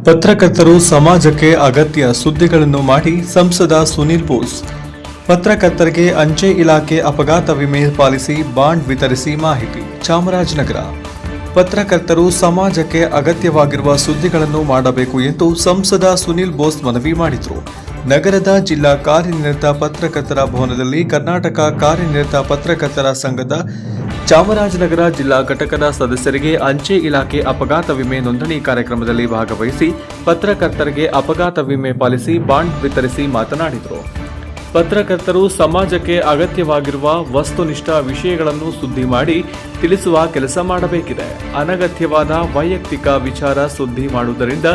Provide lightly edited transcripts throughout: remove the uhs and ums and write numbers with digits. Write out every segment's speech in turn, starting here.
ಪತ್ರಕರ್ತರು ಸಮಾಜಕ್ಕೆ ಅಗತ್ಯ ಸುದ್ದಿಗಳನ್ನು ಮಾಡಿ ಸಂಸದ ಸುನೀಲ್ ಬೋಸ್. ಪತ್ರಕರ್ತರಿಗೆ ಅಂಚೆ ಇಲಾಖೆ ಅಪಘಾತ ವಿಮೆ ಪಾಲಿಸಿ ಬಾಂಡ್ ವಿತರಿಸಿ ಮಾಹಿತಿ. ಚಾಮರಾಜನಗರ. ಪತ್ರಕರ್ತರು ಸಮಾಜಕ್ಕೆ ಅಗತ್ಯವಾಗಿರುವ ಸುದ್ದಿಗಳನ್ನು ಮಾಡಬೇಕು ಎಂದು ಸಂಸದ ಸುನೀಲ್ ಬೋಸ್ ಮನವಿ ಮಾಡಿದರು. ನಗರದ ಜಿಲ್ಲಾ ಕಾರ್ಯನಿರತ ಪತ್ರಕರ್ತರ ಭವನದಲ್ಲಿ ಕರ್ನಾಟಕ ಕಾರ್ಯನಿರತ ಪತ್ರಕರ್ತರ ಸಂಘದ ಚಾಮರಾಜನಗರ ಜಿಲ್ಲಾ ಘಟಕದ ಸದಸ್ಯರಿಗೆ ಅಂಚೆ ಇಲಾಖೆ ಅಪಘಾತ ವಿಮೆ ನೋಂದಣಿ ಕಾರ್ಯಕ್ರಮದಲ್ಲಿ ಭಾಗವಹಿಸಿ ಪತ್ರಕರ್ತರಿಗೆ ಅಪಘಾತ ವಿಮೆ ಪಾಲಿಸಿ ಬಾಂಡ್ ವಿತರಿಸಿ ಮಾತನಾಡಿದರು. ಪತ್ರಕರ್ತರು ಸಮಾಜಕ್ಕೆ ಅಗತ್ಯವಾಗಿರುವ ವಸ್ತುನಿಷ್ಠ ವಿಷಯಗಳನ್ನು ಸುದ್ದಿ ಮಾಡಿ ತಿಳಿಸುವ ಕೆಲಸ ಮಾಡಬೇಕಿದೆ. ಅನಗತ್ಯವಾದ ವೈಯಕ್ತಿಕ ವಿಚಾರ ಸುದ್ದಿ ಮಾಡುವುದರಿಂದ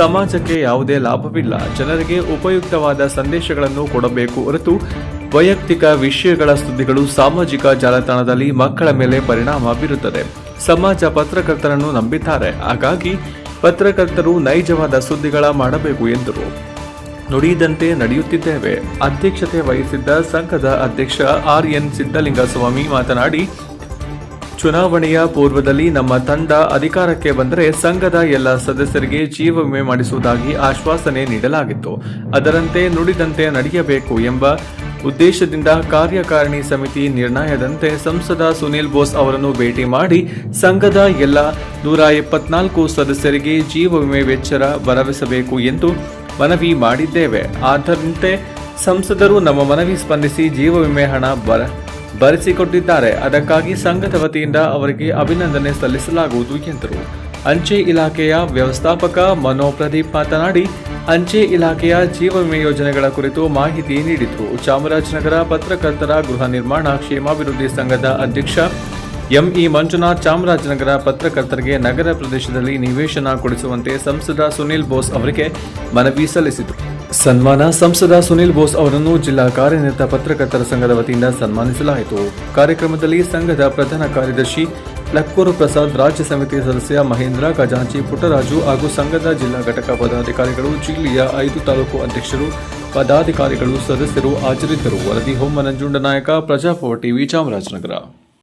ಸಮಾಜಕ್ಕೆ ಯಾವುದೇ ಲಾಭವಿಲ್ಲ. ಜನರಿಗೆ ಉಪಯುಕ್ತವಾದ ಸಂದೇಶಗಳನ್ನು ಕೊಡಬೇಕು ಹೊರತು ವೈಯಕ್ತಿಕ ವಿಷಯಗಳ ಸುದ್ದಿಗಳು ಸಾಮಾಜಿಕ ಜಾಲತಾಣದಲ್ಲಿ ಮಕ್ಕಳ ಮೇಲೆ ಪರಿಣಾಮ ಬೀರುತ್ತದೆ. ಸಮಾಜ ಪತ್ರಕರ್ತರನ್ನು ನಂಬಿದ್ದಾರೆ. ಹಾಗಾಗಿ ಪತ್ರಕರ್ತರು ನೈಜವಾದ ಸುದ್ದಿಗಳ ಮಾಡಬೇಕು ಎಂದರು. ನುಡಿದಂತೆ ನಡೆಯುತ್ತಿದ್ದೇವೆ. ಅಧ್ಯಕ್ಷತೆ ವಹಿಸಿದ್ದ ಸಂಘದ ಅಧ್ಯಕ್ಷ ಆರ್.ಎನ್. ಸಿದ್ದಲಿಂಗಸ್ವಾಮಿ ಮಾತನಾಡಿ, ಚುನಾವಣೆಯ ಪೂರ್ವದಲ್ಲಿ ನಮ್ಮ ತಂಡ ಅಧಿಕಾರಕ್ಕೆ ಬಂದರೆ ಸಂಘದ ಎಲ್ಲ ಸದಸ್ಯರಿಗೆ ಜೀವ ವಿಮೆ ಮಾಡಿಸುವುದಾಗಿ ಆಶ್ವಾಸನೆ ನೀಡಲಾಗಿತ್ತು. ಅದರಂತೆ ನುಡಿದಂತೆ ನಡೆಯಬೇಕು ಎಂಬ ಉದ್ದೇಶದಿಂದ ಕಾರ್ಯಕಾರಿಣಿ ಸಮಿತಿ ನಿರ್ಣಯದಂತೆ ಸಂಸದ ಸುನೀಲ್ ಬೋಸ್ ಅವರನ್ನು ಭೇಟಿ ಮಾಡಿ ಸಂಘದ ಎಲ್ಲ 174 ಸದಸ್ಯರಿಗೆ ಜೀವ ವಿಮೆ ವೆಚ್ಚ ಭರವಸೆಬೇಕು ಎಂದು ಮನವಿ ಮಾಡಿದ್ದೇವೆ. ಅದರಂತೆ ಸಂಸದರು ನಮ್ಮ ಮನವಿ ಸ್ಪಂದಿಸಿ ಜೀವ ವಿಮೆ ಹಣ ಭರಿಸಿಕೊಟ್ಟಿದ್ದಾರೆ. ಅದಕ್ಕಾಗಿ ಸಂಘದ ವತಿಯಿಂದ ಅವರಿಗೆ ಅಭಿನಂದನೆ ಸಲ್ಲಿಸಲಾಗುವುದು ಎಂದರು. ಅಂಚೆ ಇಲಾಖೆಯ ವ್ಯವಸ್ಥಾಪಕ ಪ್ರದೀಪ್ ಮಾತನಾಡಿ, ಅಂಚೆ ಇಲಾಖೆಯ ಜೀವ ವಿಮೆ ಯೋಜನೆಗಳ ಕುರಿತು ಮಾಹಿತಿ ನೀಡಿದರು. ಚಾಮರಾಜನಗರ ಪತ್ರಕರ್ತರ ಗೃಹ ನಿರ್ಮಾಣ ಕ್ಷೇಮಾಭಿವೃದ್ಧಿ ಸಂಘದ ಅಧ್ಯಕ್ಷ ಎಂಇ ಮಂಜುನಾಥ್ ಚಾಮರಾಜನಗರ ಪತ್ರಕರ್ತರಿಗೆ ನಗರ ಪ್ರದೇಶದಲ್ಲಿ ನಿವೇಶನ ಕೊಡಿಸುವಂತೆ ಸಂಸದ ಸುನೀಲ್ ಬೋಸ್ ಅವರಿಗೆ ಮನವಿ ಸಲ್ಲಿಸಿದರು. ಸನ್ಮಾನ. ಸಂಸದ ಸುನೀಲ್ ಬೋಸ್ ಅವರನ್ನು ಜಿಲ್ಲಾ ಕಾರ್ಯನಿರತ ಪತ್ರಕರ್ತರ ಸಂಘದ ವತಿಯಿಂದ ಸನ್ಮಾನಿಸಲಾಯಿತು. ಕಾರ್ಯಕ್ರಮದಲ್ಲಿ ಸಂಘದ ಪ್ರಧಾನ ಕಾರ್ಯದರ್ಶಿ ಲಕ್ಕೂರು ಪ್ರಸಾದ್, ರಾಜ್ಯ ಸಮಿತಿ ಸದಸ್ಯ ಮಹೇಂದ್ರ, ಖಜಾಂಚಿ ಪುಟ್ಟರಾಜು ಹಾಗೂ ಸಂಘದ ಜಿಲ್ಲಾ ಘಟಕ ಪದಾಧಿಕಾರಿಗಳು, ಜಿಲ್ಲೆಯ 5 ತಾಲೂಕು ಅಧ್ಯಕ್ಷರು, ಪದಾಧಿಕಾರಿಗಳು, ಸದಸ್ಯರು ಹಾಜರಿದ್ದರು. ವರದಿ ಹೊಮ್ಮ ನಂಜುಂಡನಾಯಕ, ಪ್ರಜಾಪವ ಟಿವಿ, ಚಾಮರಾಜನಗರ.